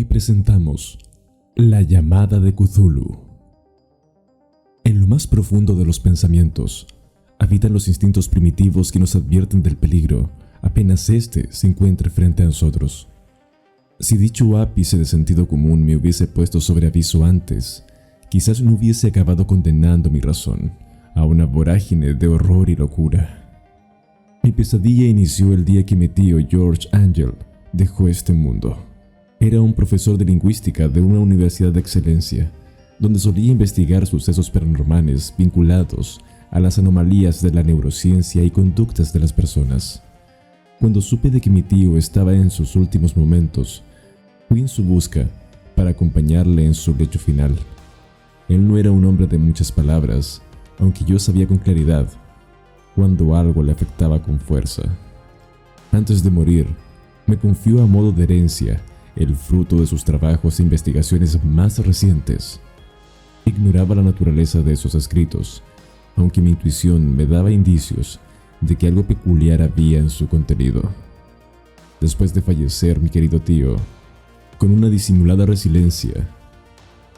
Hoy presentamos La llamada de Cthulhu. En lo más profundo de los pensamientos habitan los instintos primitivos que nos advierten del peligro apenas éste se encuentre frente a nosotros. Si dicho ápice de sentido común me hubiese puesto sobre aviso antes, quizás no hubiese acabado condenando mi razón a una vorágine de horror y locura. Mi pesadilla inició el día que mi tío George Angel dejó este mundo. Era un profesor de lingüística de una universidad de excelencia, donde solía investigar sucesos paranormales vinculados a las anomalías de la neurociencia y conductas de las personas. Cuando supe de que mi tío estaba en sus últimos momentos, fui en su busca para acompañarle en su lecho final. Él no era un hombre de muchas palabras, aunque yo sabía con claridad cuando algo le afectaba con fuerza. Antes de morir, me confió a modo de herencia el fruto de sus trabajos e investigaciones más recientes. Ignoraba la naturaleza de esos escritos, aunque mi intuición me daba indicios de que algo peculiar había en su contenido. Después de fallecer mi querido tío, con una disimulada resiliencia,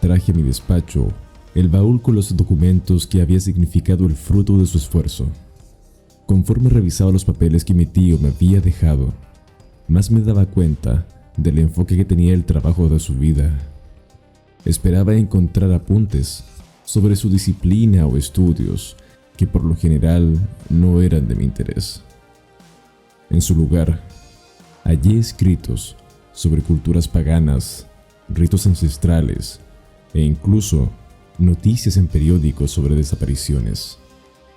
traje a mi despacho el baúl con los documentos que había significado el fruto de su esfuerzo. Conforme revisaba los papeles que mi tío me había dejado, más me daba cuenta del enfoque que tenía el trabajo de su vida. Esperaba encontrar apuntes sobre su disciplina o estudios que por lo general no eran de mi interés. En su lugar, hallé escritos sobre culturas paganas, ritos ancestrales e incluso noticias en periódicos sobre desapariciones.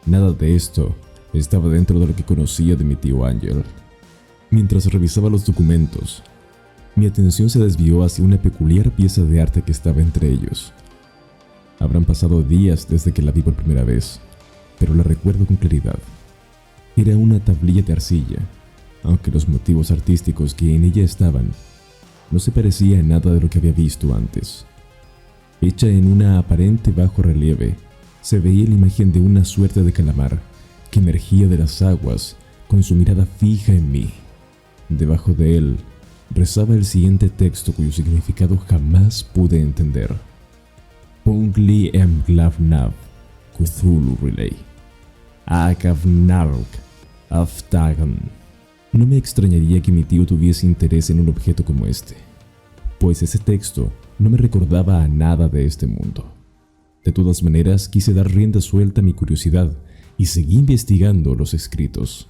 Nada de esto estaba dentro de lo que conocía de mi tío Ángel. Mientras revisaba los documentos, mi atención se desvió hacia una peculiar pieza de arte que estaba entre ellos. Habrán pasado días desde que la vi por primera vez, pero la recuerdo con claridad. Era una tablilla de arcilla, aunque los motivos artísticos que en ella estaban no se parecía en nada de lo que había visto antes. Hecha en una aparente bajo relieve, se veía la imagen de una suerte de calamar que emergía de las aguas con su mirada fija en mí. Debajo de él rezaba el siguiente texto cuyo significado jamás pude entender: Pungli Glavnav Cthulhu Relay Agavnark Aftagan. No me extrañaría que mi tío tuviese interés en un objeto como este, pues ese texto no me recordaba a nada de este mundo. De todas maneras, quise dar rienda suelta a mi curiosidad y seguí investigando los escritos.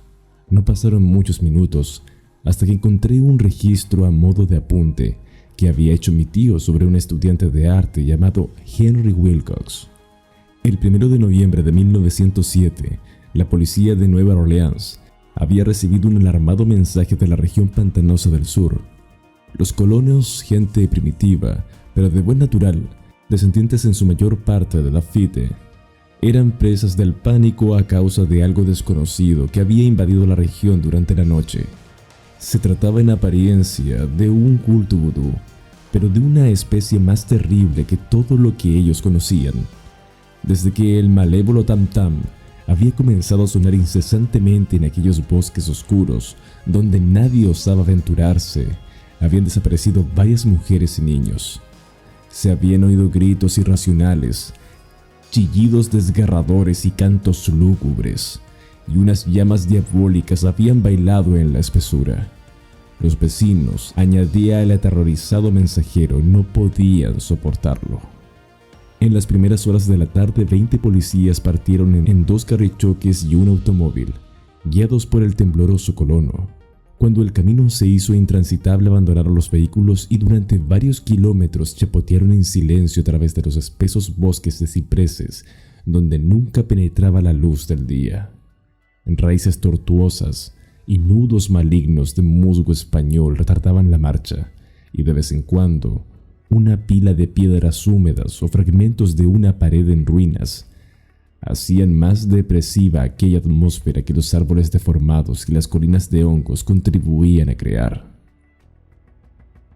No pasaron muchos minutos hasta que encontré un registro a modo de apunte que había hecho mi tío sobre un estudiante de arte llamado Henry Wilcox. El 1 de noviembre de 1907, la policía de Nueva Orleans había recibido un alarmado mensaje de la región pantanosa del sur. Los colonos, gente primitiva, pero de buen natural, descendientes en su mayor parte de Lafitte, eran presas del pánico a causa de algo desconocido que había invadido la región durante la noche. Se trataba en apariencia de un culto vudú, pero de una especie más terrible que todo lo que ellos conocían. Desde que el malévolo tam-tam había comenzado a sonar incesantemente en aquellos bosques oscuros donde nadie osaba aventurarse, habían desaparecido varias mujeres y niños. Se habían oído gritos irracionales, chillidos desgarradores y cantos lúgubres, y unas llamas diabólicas habían bailado en la espesura. Los vecinos, añadía el aterrorizado mensajero, no podían soportarlo. En las primeras horas de la tarde, 20 policías partieron en 2 carrichoques y un automóvil, guiados por el tembloroso colono. Cuando el camino se hizo intransitable, abandonaron los vehículos y durante varios kilómetros chapotearon en silencio a través de los espesos bosques de cipreses, donde nunca penetraba la luz del día. Raíces tortuosas y nudos malignos de musgo español retardaban la marcha, y de vez en cuando una pila de piedras húmedas o fragmentos de una pared en ruinas hacían más depresiva aquella atmósfera que los árboles deformados y las colinas de hongos contribuían a crear.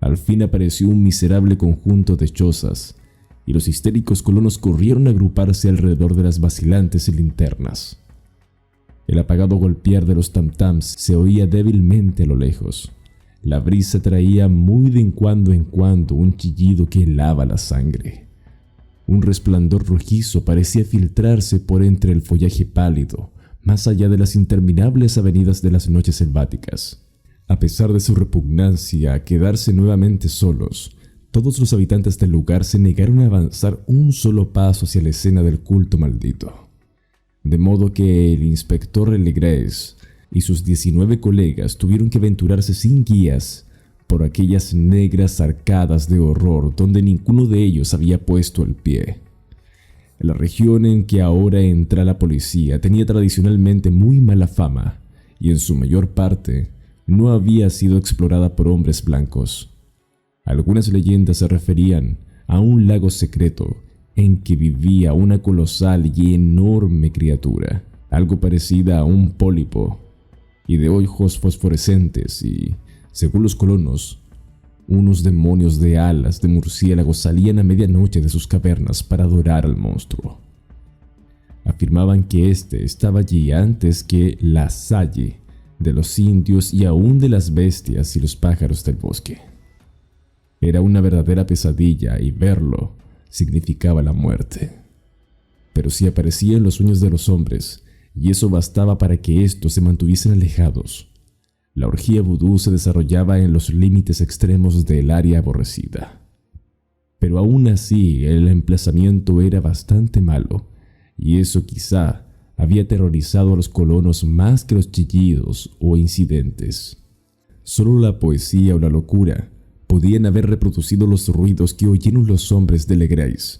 Al fin apareció un miserable conjunto de chozas, y los histéricos colonos corrieron a agruparse alrededor de las vacilantes linternas. El apagado golpear de los tam-tams se oía débilmente a lo lejos. La brisa traía muy de en cuando un chillido que helaba la sangre. Un resplandor rojizo parecía filtrarse por entre el follaje pálido, más allá de las interminables avenidas de las noches selváticas. A pesar de su repugnancia a quedarse nuevamente solos, todos los habitantes del lugar se negaron a avanzar un solo paso hacia la escena del culto maldito. De modo que el inspector Legrace y sus 19 colegas tuvieron que aventurarse sin guías por aquellas negras arcadas de horror donde ninguno de ellos había puesto el pie. La región en que ahora entra la policía tenía tradicionalmente muy mala fama y en su mayor parte no había sido explorada por hombres blancos. Algunas leyendas se referían a un lago secreto en que vivía una colosal y enorme criatura, algo parecida a un pólipo y de ojos fosforescentes y, según los colonos, unos demonios de alas de murciélago salían a medianoche de sus cavernas para adorar al monstruo. Afirmaban que éste estaba allí antes que la salle de los indios y aún de las bestias y los pájaros del bosque. Era una verdadera pesadilla y verlo significaba la muerte. Pero si aparecía en los sueños de los hombres, y eso bastaba para que estos se mantuviesen alejados, la orgía vudú se desarrollaba en los límites extremos del área aborrecida. Pero aún así el emplazamiento era bastante malo, y eso quizá había aterrorizado a los colonos más que los chillidos o incidentes. Solo la poesía o la locura podían haber reproducido los ruidos que oyeron los hombres de Legrace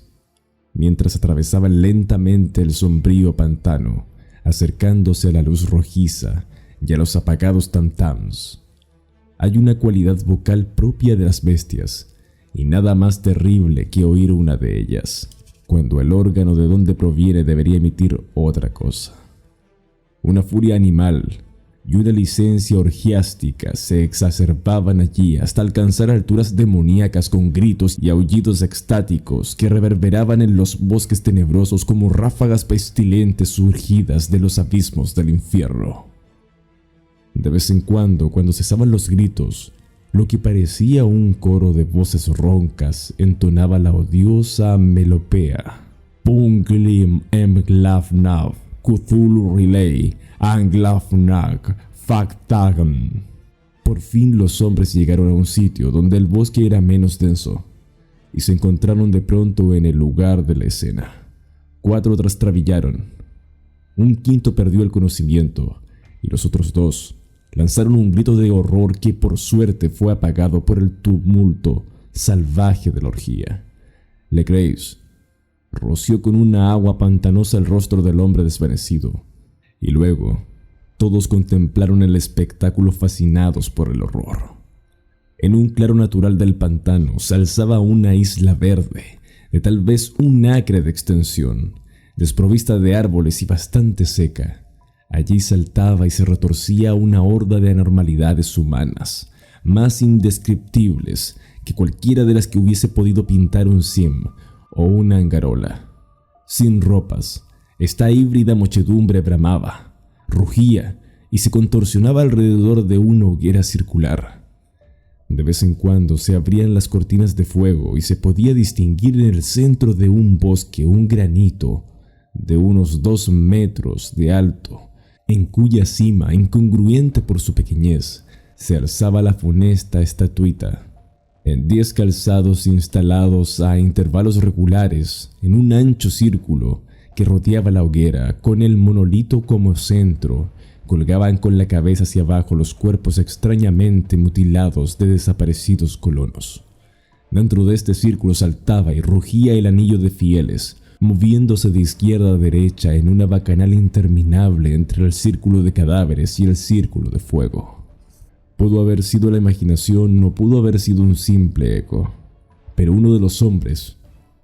mientras atravesaban lentamente el sombrío pantano, acercándose a la luz rojiza y a los apagados tam-tams. Hay una cualidad vocal propia de las bestias, y nada más terrible que oír una de ellas, cuando el órgano de donde proviene debería emitir otra cosa. Una furia animal y una licencia orgiástica se exacerbaban allí hasta alcanzar alturas demoníacas con gritos y aullidos extáticos que reverberaban en los bosques tenebrosos como ráfagas pestilentes surgidas de los abismos del infierno. De vez en cuando cesaban los gritos, lo que parecía un coro de voces roncas entonaba la odiosa melopea. Punglim Emglafnav, Cthulhu Relay, Anglafnak, Faktagan. Por fin los hombres llegaron a un sitio donde el bosque era menos denso y se encontraron de pronto en el lugar de la escena. 4 trastrabillaron. Un quinto perdió el conocimiento y los otros 2 lanzaron un grito de horror que por suerte fue apagado por el tumulto salvaje de la orgía. Legrace roció con una agua pantanosa el rostro del hombre desvanecido, y luego todos contemplaron el espectáculo fascinados por el horror. En un claro natural del pantano se alzaba una isla verde, de tal vez un acre de extensión, desprovista de árboles y bastante seca. Allí saltaba y se retorcía una horda de anormalidades humanas, más indescriptibles que cualquiera de las que hubiese podido pintar un Sim o una Angarola. Sin ropas, esta híbrida muchedumbre bramaba, rugía y se contorsionaba alrededor de una hoguera circular. De vez en cuando se abrían las cortinas de fuego y se podía distinguir en el centro de un bosque un granito de unos 2 metros de alto, en cuya cima, incongruente por su pequeñez, se alzaba la funesta estatuita, en 10 calzados instalados a intervalos regulares en un ancho círculo que rodeaba la hoguera. Con el monolito como centro, colgaban con la cabeza hacia abajo los cuerpos extrañamente mutilados de desaparecidos colonos. Dentro de este círculo saltaba y rugía el anillo de fieles, moviéndose de izquierda a derecha en una bacanal interminable entre el círculo de cadáveres y el círculo de fuego. Pudo haber sido la imaginación o pudo haber sido un simple eco, pero uno de los hombres,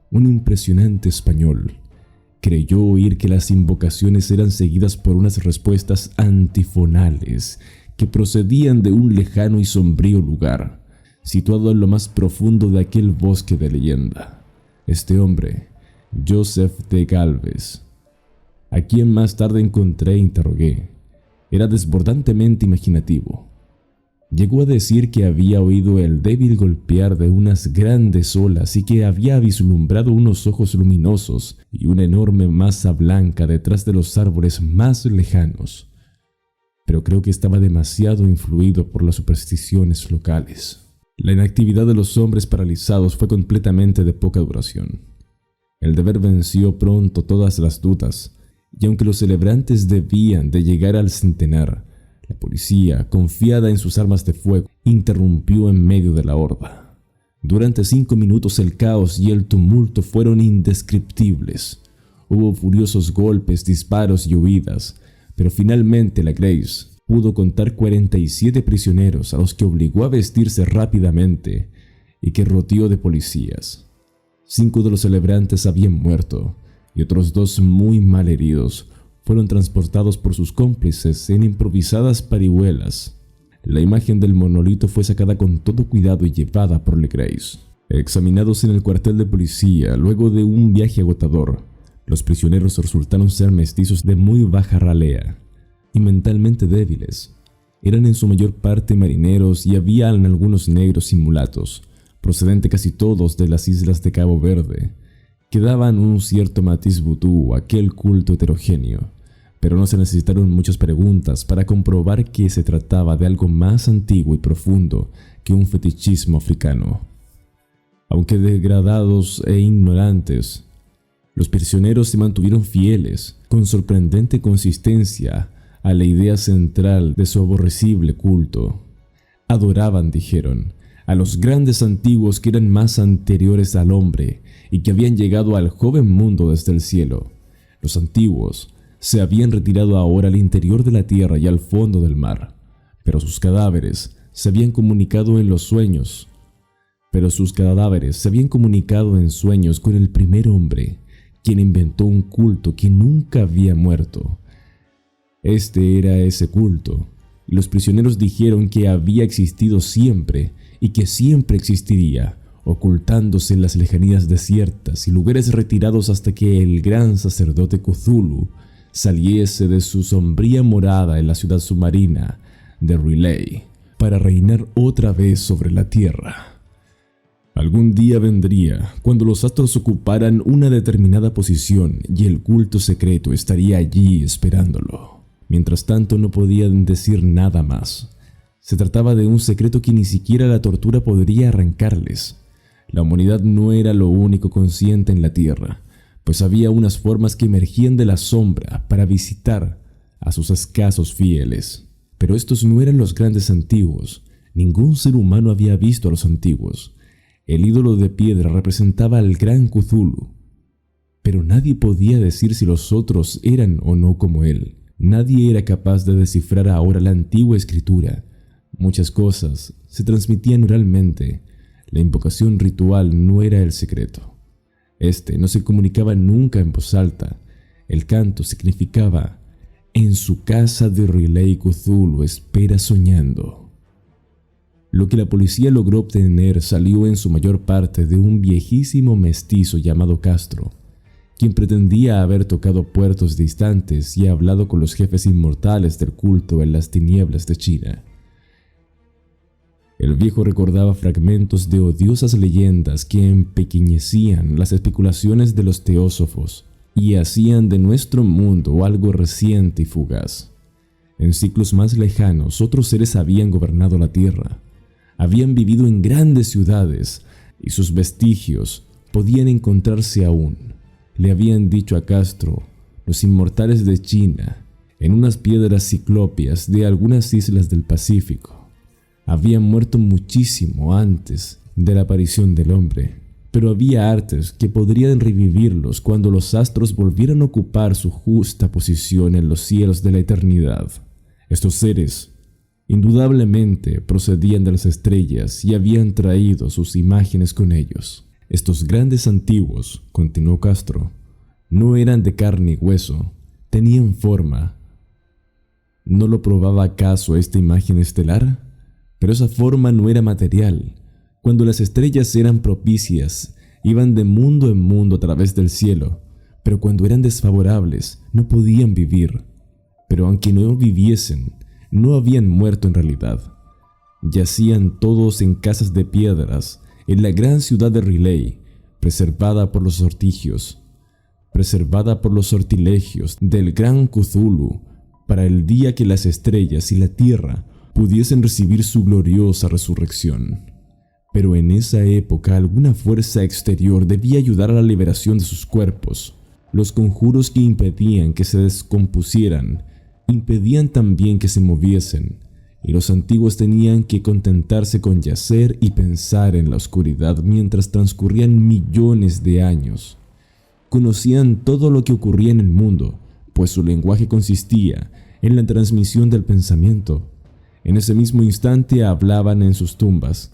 un impresionante español, creyó oír que las invocaciones eran seguidas por unas respuestas antifonales que procedían de un lejano y sombrío lugar, situado en lo más profundo de aquel bosque de leyenda. Este hombre, Joseph de Galvez, a quien más tarde encontré e interrogué, era desbordantemente imaginativo. Llegó a decir que había oído el débil golpear de unas grandes olas y que había vislumbrado unos ojos luminosos y una enorme masa blanca detrás de los árboles más lejanos. Pero creo que estaba demasiado influido por las supersticiones locales. La inactividad de los hombres paralizados fue completamente de poca duración. El deber venció pronto todas las dudas, y aunque los celebrantes debían de llegar al centenar, la policía, confiada en sus armas de fuego, interrumpió en medio de la horda. Durante 5 minutos el caos y el tumulto fueron indescriptibles. Hubo furiosos golpes, disparos y huidas, pero finalmente la Grace pudo contar 47 prisioneros a los que obligó a vestirse rápidamente y que rodeó de policías. 5 de los celebrantes habían muerto y otros 2 muy mal heridos fueron transportados por sus cómplices en improvisadas parihuelas. La imagen del monolito fue sacada con todo cuidado y llevada por Legrace. Examinados en el cuartel de policía, luego de un viaje agotador, los prisioneros resultaron ser mestizos de muy baja ralea y mentalmente débiles. Eran en su mayor parte marineros y había algunos negros y mulatos, procedentes casi todos de las islas de Cabo Verde, que daban un cierto matiz vudú a aquel culto heterogéneo. Pero no se necesitaron muchas preguntas para comprobar que se trataba de algo más antiguo y profundo que un fetichismo africano. Aunque degradados e ignorantes, los prisioneros se mantuvieron fieles, con sorprendente consistencia, a la idea central de su aborrecible culto. Adoraban, dijeron, a los grandes antiguos que eran más anteriores al hombre y que habían llegado al joven mundo desde el cielo. Los antiguos se habían retirado ahora al interior de la tierra y al fondo del mar, pero sus cadáveres se habían comunicado en sueños con el primer hombre, quien inventó un culto que nunca había muerto. Este era ese culto, y los prisioneros dijeron que había existido siempre y que siempre existiría, ocultándose en las lejanías desiertas y lugares retirados hasta que el gran sacerdote Cthulhu saliese de su sombría morada en la ciudad submarina de R'lyeh para reinar otra vez sobre la tierra. Algún día vendría cuando los astros ocuparan una determinada posición y el culto secreto estaría allí esperándolo. Mientras tanto no podían decir nada más. Se trataba de un secreto que ni siquiera la tortura podría arrancarles. La humanidad no era lo único consciente en la tierra, pues había unas formas que emergían de la sombra para visitar a sus escasos fieles. Pero estos no eran los grandes antiguos. Ningún ser humano había visto a los antiguos. El ídolo de piedra representaba al gran Cthulhu, pero nadie podía decir si los otros eran o no como él. Nadie era capaz de descifrar ahora la antigua escritura. Muchas cosas se transmitían oralmente. La invocación ritual no era el secreto. Este no se comunicaba nunca en voz alta. El canto significaba: en su casa de R'lyeh Cthulhu espera soñando. Lo que la policía logró obtener salió en su mayor parte de un viejísimo mestizo llamado Castro, quien pretendía haber tocado puertos distantes y hablado con los jefes inmortales del culto en las tinieblas de China. El viejo recordaba fragmentos de odiosas leyendas que empequeñecían las especulaciones de los teósofos y hacían de nuestro mundo algo reciente y fugaz. En ciclos más lejanos, otros seres habían gobernado la tierra, habían vivido en grandes ciudades y sus vestigios podían encontrarse aún. Le habían dicho a Castro, los inmortales de China, en unas piedras ciclópeas de algunas islas del Pacífico. Habían muerto muchísimo antes de la aparición del hombre, pero había artes que podrían revivirlos cuando los astros volvieran a ocupar su justa posición en los cielos de la eternidad. Estos seres, indudablemente, procedían de las estrellas y habían traído sus imágenes con ellos. Estos grandes antiguos, continuó Castro, no eran de carne y hueso, tenían forma. ¿No lo probaba acaso esta imagen estelar? Pero esa forma no era material. Cuando las estrellas eran propicias, iban de mundo en mundo a través del cielo, pero cuando eran desfavorables, no podían vivir. Pero aunque no viviesen, no habían muerto en realidad. Yacían todos en casas de piedras en la gran ciudad de R'lyeh, preservada por los sortilegios del gran Cthulhu, para el día que las estrellas y la tierra pudiesen recibir su gloriosa resurrección. Pero en esa época alguna fuerza exterior debía ayudar a la liberación de sus cuerpos. Los conjuros que impedían que se descompusieran impedían también que se moviesen, y los antiguos tenían que contentarse con yacer y pensar en la oscuridad mientras transcurrían millones de años. Conocían todo lo que ocurría en el mundo, pues su lenguaje consistía en la transmisión del pensamiento. En ese mismo instante hablaban en sus tumbas,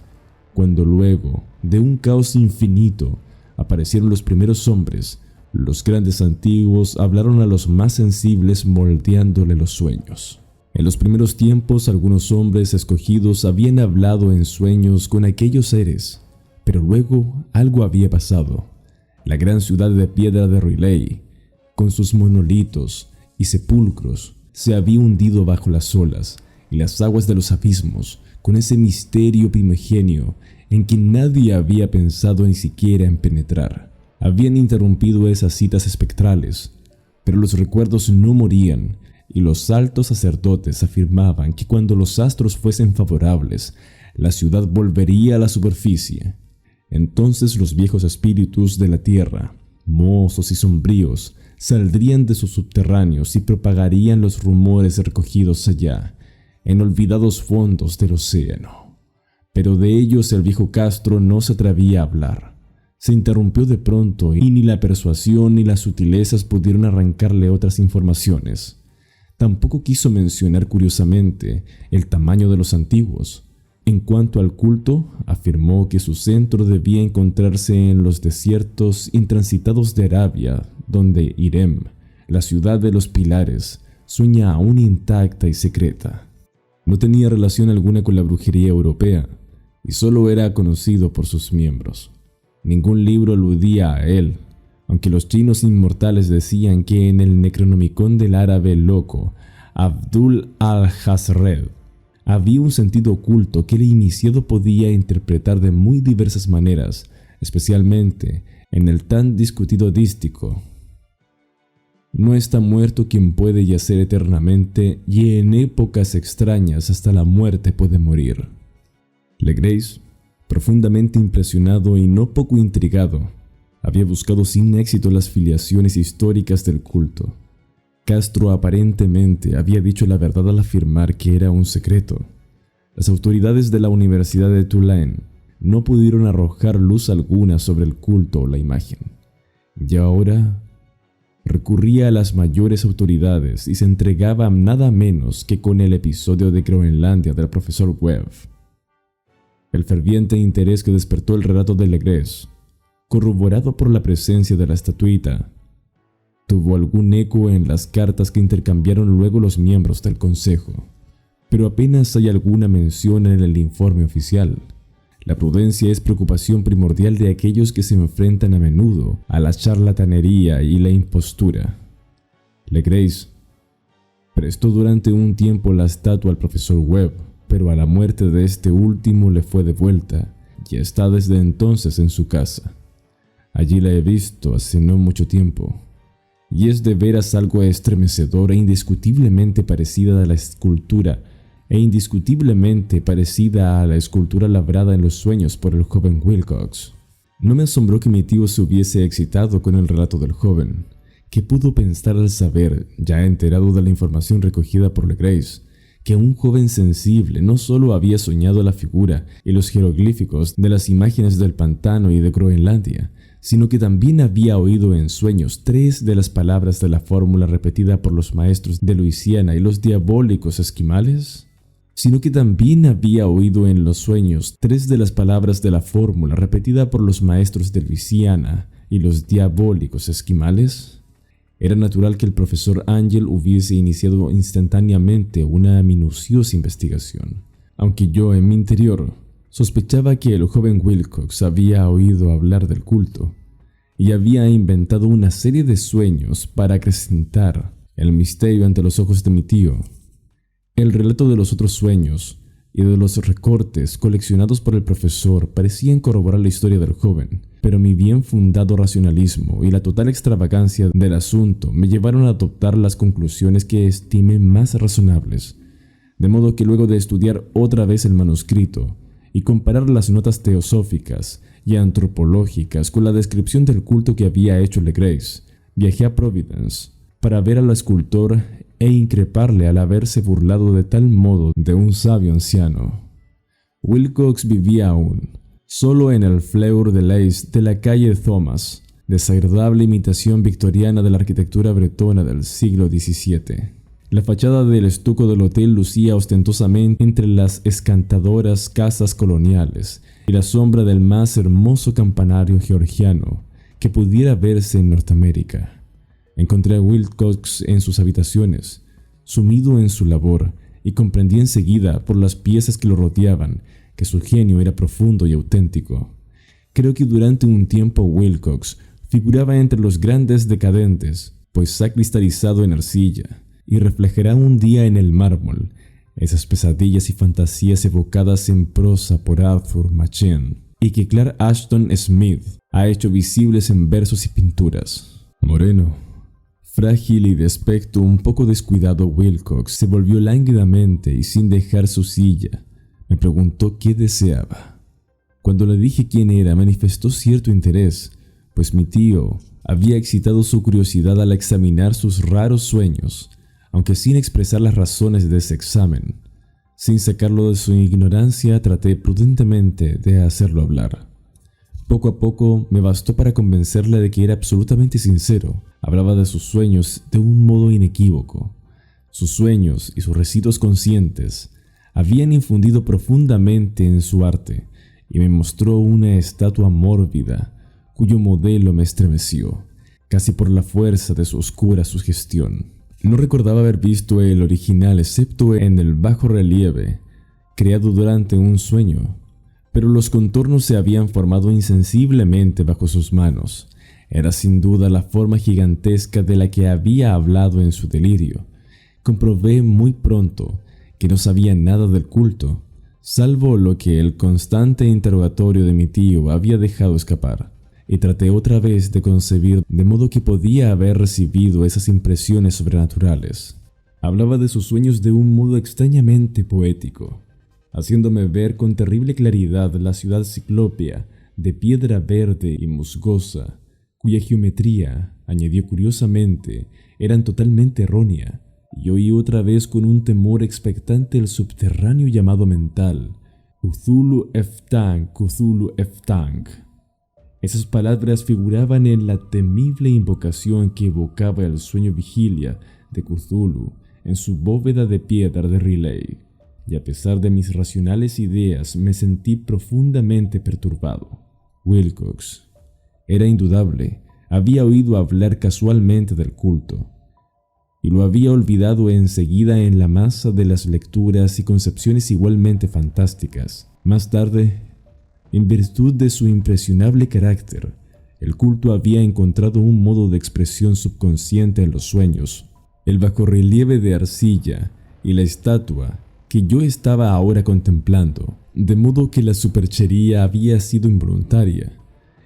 cuando luego, de un caos infinito, aparecieron los primeros hombres. Los grandes antiguos hablaron a los más sensibles moldeándole los sueños. En los primeros tiempos, algunos hombres escogidos habían hablado en sueños con aquellos seres, pero luego algo había pasado. La gran ciudad de piedra de R'lyeh, con sus monolitos y sepulcros, se había hundido bajo las olas y las aguas de los abismos, con ese misterio primigenio en que nadie había pensado ni siquiera en penetrar. Habían interrumpido esas citas espectrales, pero los recuerdos no morían, y los altos sacerdotes afirmaban que cuando los astros fuesen favorables, la ciudad volvería a la superficie. Entonces los viejos espíritus de la tierra, mohos y sombríos, saldrían de sus subterráneos y propagarían los rumores recogidos allá, en olvidados fondos del océano. Pero de ellos el viejo Castro no se atrevía a hablar. Se interrumpió de pronto y ni la persuasión ni las sutilezas pudieron arrancarle otras informaciones. Tampoco quiso mencionar curiosamente el tamaño de los antiguos. En cuanto al culto, afirmó que su centro debía encontrarse en los desiertos intransitados de Arabia, donde Irem, la ciudad de los pilares, sueña aún intacta y secreta. No tenía relación alguna con la brujería europea y solo era conocido por sus miembros. Ningún libro aludía a él, aunque los chinos inmortales decían que en el Necronomicon del árabe loco Abdul al-Hazred había un sentido oculto que el iniciado podía interpretar de muy diversas maneras, especialmente en el tan discutido dístico. No está muerto quien puede yacer eternamente, y en épocas extrañas hasta la muerte puede morir. Legrace, profundamente impresionado y no poco intrigado, había buscado sin éxito las filiaciones históricas del culto. Castro aparentemente había dicho la verdad al afirmar que era un secreto. Las autoridades de la Universidad de Tulane no pudieron arrojar luz alguna sobre el culto o la imagen. Y ahora recurría a las mayores autoridades y se entregaba nada menos que con el episodio de Groenlandia del profesor Webb. El ferviente interés que despertó el relato de Legrace, corroborado por la presencia de la estatuita, tuvo algún eco en las cartas que intercambiaron luego los miembros del consejo, pero apenas hay alguna mención en el informe oficial. La prudencia es preocupación primordial de aquellos que se enfrentan a menudo a la charlatanería y la impostura. Legrace prestó durante un tiempo la estatua al profesor Webb, pero a la muerte de este último le fue devuelta y está desde entonces en su casa. Allí la he visto hace no mucho tiempo, y es de veras algo estremecedor e indiscutiblemente parecida a la escultura labrada en los sueños por el joven Wilcox. No me asombró que mi tío se hubiese excitado con el relato del joven. ¿Qué pudo pensar al saber, ya enterado de la información recogida por Legrace, que un joven sensible no solo había soñado la figura y los jeroglíficos de las imágenes del pantano y de Groenlandia, sino que también había oído en sueños 3 de las palabras de la fórmula repetida por los maestros de Luisiana y los diabólicos esquimales? Sino que también había oído en los sueños 3 de las palabras de la fórmula repetida por los maestros de Luisiana y los diabólicos esquimales. Era natural que el profesor Angel hubiese iniciado instantáneamente una minuciosa investigación, aunque yo en mi interior sospechaba que el joven Wilcox había oído hablar del culto y había inventado una serie de sueños para acrecentar el misterio ante los ojos de mi tío. El relato de los otros sueños y de los recortes coleccionados por el profesor parecían corroborar la historia del joven, pero mi bien fundado racionalismo y la total extravagancia del asunto me llevaron a adoptar las conclusiones que estimé más razonables, de modo que luego de estudiar otra vez el manuscrito y comparar las notas teosóficas y antropológicas con la descripción del culto que había hecho Legrais, viajé a Providence para ver al escultor e increparle al haberse burlado de tal modo de un sabio anciano. Wilcox vivía aún, solo en el Fleur de Lys de la calle Thomas, desagradable imitación victoriana de la arquitectura bretona del siglo XVII. La fachada del estuco del hotel lucía ostentosamente entre las escantadoras casas coloniales y la sombra del más hermoso campanario georgiano que pudiera verse en Norteamérica. Encontré a Wilcox en sus habitaciones, sumido en su labor, y comprendí enseguida por las piezas que lo rodeaban que su genio era profundo y auténtico. Creo que durante un tiempo Wilcox figuraba entre los grandes decadentes, pues se ha cristalizado en arcilla y reflejará un día en el mármol esas pesadillas y fantasías evocadas en prosa por Arthur Machen y que Clark Ashton Smith ha hecho visibles en versos y pinturas. Moreno, frágil y de aspecto un poco descuidado, Wilcox se volvió lánguidamente y sin dejar su silla me preguntó qué deseaba. Cuando le dije quién era, manifestó cierto interés, pues mi tío había excitado su curiosidad al examinar sus raros sueños, aunque sin expresar las razones de ese examen. Sin sacarlo de su ignorancia, traté prudentemente de hacerlo hablar. Poco a poco me bastó para convencerle de que era absolutamente sincero. Hablaba de sus sueños de un modo inequívoco. Sus sueños y sus residuos conscientes habían infundido profundamente en su arte y me mostró una estatua mórbida cuyo modelo me estremeció, casi por la fuerza de su oscura sugestión. No recordaba haber visto el original excepto en el bajo relieve, creado durante un sueño, pero los contornos se habían formado insensiblemente bajo sus manos. Era sin duda la forma gigantesca de la que había hablado en su delirio. Comprobé muy pronto que no sabía nada del culto, salvo lo que el constante interrogatorio de mi tío había dejado escapar, y traté otra vez de concebir de modo que podía haber recibido esas impresiones sobrenaturales. Hablaba de sus sueños de un modo extrañamente poético, haciéndome ver con terrible claridad la ciudad ciclópea de piedra verde y musgosa, cuya geometría, añadió curiosamente, eran totalmente errónea, y oí otra vez con un temor expectante el subterráneo llamado mental, Cthulhu Eftang, Cthulhu Eftang. Esas palabras figuraban en la temible invocación que evocaba el sueño vigilia de Cthulhu en su bóveda de piedra de Riley, y a pesar de mis racionales ideas me sentí profundamente perturbado. Wilcox, era indudable, había oído hablar casualmente del culto, y lo había olvidado enseguida en la masa de las lecturas y concepciones igualmente fantásticas. Más tarde, en virtud de su impresionable carácter, el culto había encontrado un modo de expresión subconsciente en los sueños. El bajorrelieve de arcilla y la estatua que yo estaba ahora contemplando, de modo que la superchería había sido involuntaria.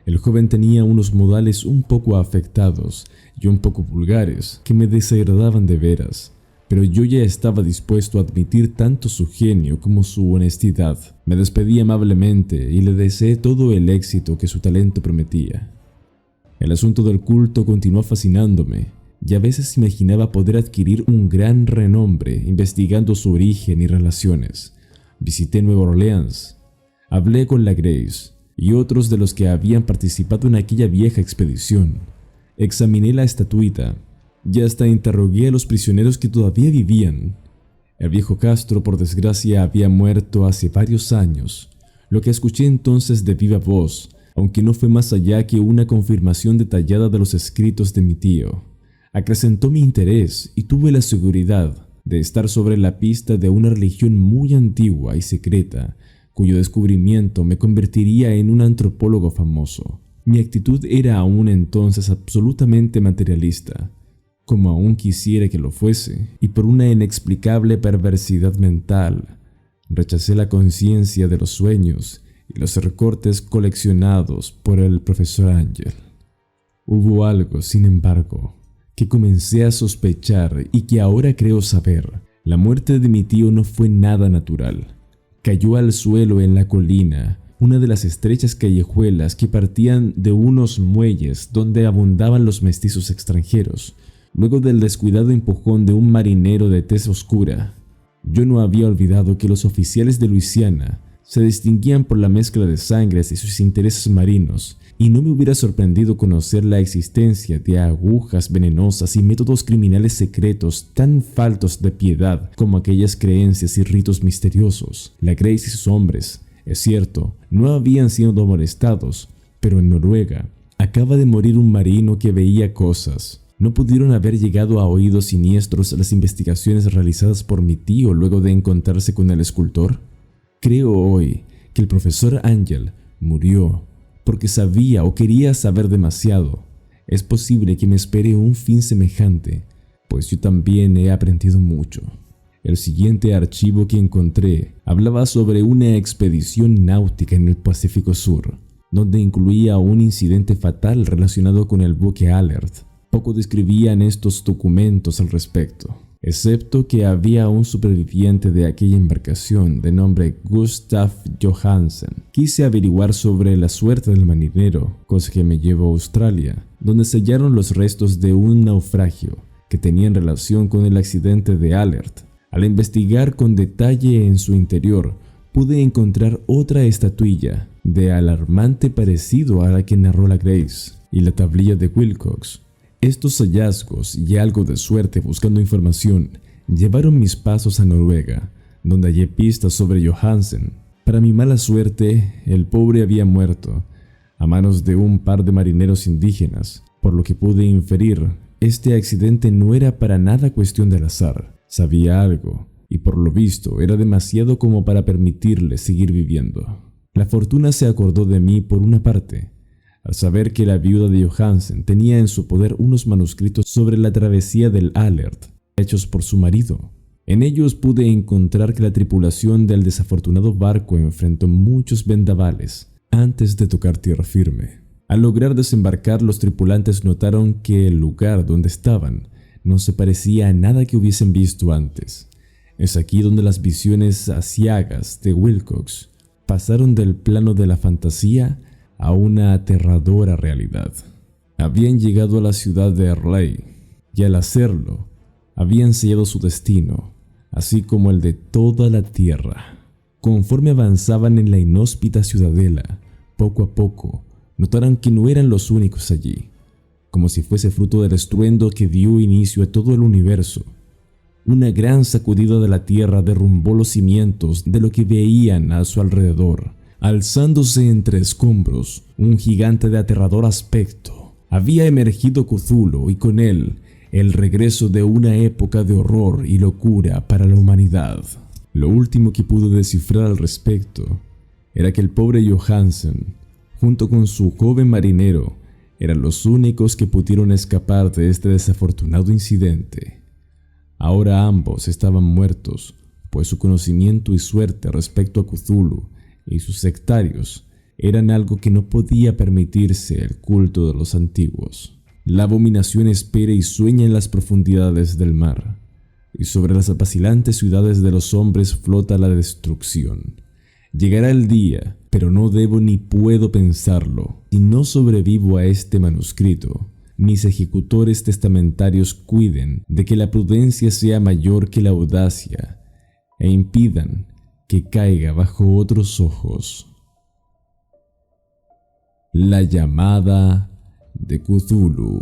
El joven tenía unos modales un poco afectados y un poco vulgares que me desagradaban de veras, pero yo ya estaba dispuesto a admitir tanto su genio como su honestidad. Me despedí amablemente y le deseé todo el éxito que su talento prometía. El asunto del culto continuó fascinándome y a veces imaginaba poder adquirir un gran renombre investigando su origen y relaciones. Visité Nueva Orleans, hablé con Legrais y otros de los que habían participado en aquella vieja expedición. Examiné la estatuita y hasta interrogué a los prisioneros que todavía vivían. El viejo Castro, por desgracia, había muerto hace varios años, lo que escuché entonces de viva voz, aunque no fue más allá que una confirmación detallada de los escritos de mi tío. Acrecentó mi interés y tuve la seguridad de estar sobre la pista de una religión muy antigua y secreta, cuyo descubrimiento me convertiría en un antropólogo famoso. Mi actitud era aún entonces absolutamente materialista, como aún quisiera que lo fuese, y por una inexplicable perversidad mental, Rechacé la conciencia de los sueños y los recortes coleccionados por el profesor Ángel. Hubo algo, sin embargo, que comencé a sospechar y que ahora creo saber. La muerte de mi tío no fue nada natural. Cayó al suelo en la colina, una de las estrechas callejuelas que partían de unos muelles donde abundaban los mestizos extranjeros, luego del descuidado empujón de un marinero de tez oscura. Yo no había olvidado que los oficiales de Luisiana se distinguían por la mezcla de sangres y sus intereses marinos, y no me hubiera sorprendido conocer la existencia de agujas venenosas y métodos criminales secretos tan faltos de piedad como aquellas creencias y ritos misteriosos. La Grace y sus hombres, es cierto, no habían sido molestados, pero en Noruega acaba de morir un marino que veía cosas. ¿No pudieron haber llegado a oídos siniestros las investigaciones realizadas por mi tío luego de encontrarse con el escultor? Creo hoy que el profesor Ángel murió porque sabía o quería saber demasiado. Es posible que me espere un fin semejante, pues yo también he aprendido mucho. El siguiente archivo que encontré hablaba sobre una expedición náutica en el Pacífico Sur, donde incluía un incidente fatal relacionado con el buque Alert. Poco describían estos documentos al respecto, excepto que había un superviviente de aquella embarcación de nombre Gustav Johansen. Quise averiguar sobre la suerte del marinero, cosa que me llevó a Australia, donde se hallaron los restos de un naufragio que tenían relación con el accidente de Alert. Al investigar con detalle en su interior, pude encontrar otra estatuilla de alarmante parecido a la que narró la Grace y la tablilla de Wilcox. Estos hallazgos y algo de suerte buscando información llevaron mis pasos a Noruega, donde hallé pistas sobre Johansen. Para mi mala suerte, el pobre había muerto a manos de un par de marineros indígenas, por lo que pude inferir, este accidente no era para nada cuestión del azar. Sabía algo, y por lo visto era demasiado como para permitirle seguir viviendo. La fortuna se acordó de mí por una parte, al saber que la viuda de Johansen tenía en su poder unos manuscritos sobre la travesía del Alert, hechos por su marido. En ellos pude encontrar que la tripulación del desafortunado barco enfrentó muchos vendavales antes de tocar tierra firme. Al lograr desembarcar, los tripulantes notaron que el lugar donde estaban no se parecía a nada que hubiesen visto antes. Es aquí donde las visiones aciagas de Wilcox pasaron del plano de la fantasía a una aterradora realidad. Habían llegado a la ciudad de Erley y al hacerlo, habían sellado su destino, así como el de toda la tierra. Conforme avanzaban en la inhóspita ciudadela, poco a poco notaron que no eran los únicos allí, como si fuese fruto del estruendo que dio inicio a todo el universo. Una gran sacudida de la tierra derrumbó los cimientos de lo que veían a su alrededor. Alzándose entre escombros, un gigante de aterrador aspecto. Había emergido Cthulhu y con él el regreso de una época de horror y locura para la humanidad. Lo último que pude descifrar al respecto era que el pobre Johansen, junto con su joven marinero, eran los únicos que pudieron escapar de este desafortunado incidente. Ahora ambos estaban muertos, pues su conocimiento y suerte respecto a Cthulhu y sus sectarios eran algo que no podía permitirse el culto de los antiguos. La abominación espera y sueña en las profundidades del mar, y sobre las vacilantes ciudades de los hombres flota la destrucción. Llegará el día, pero no debo ni puedo pensarlo. Si no sobrevivo a este manuscrito, mis ejecutores testamentarios cuiden de que la prudencia sea mayor que la audacia e impidan que caiga bajo otros ojos. La llamada de Cthulhu.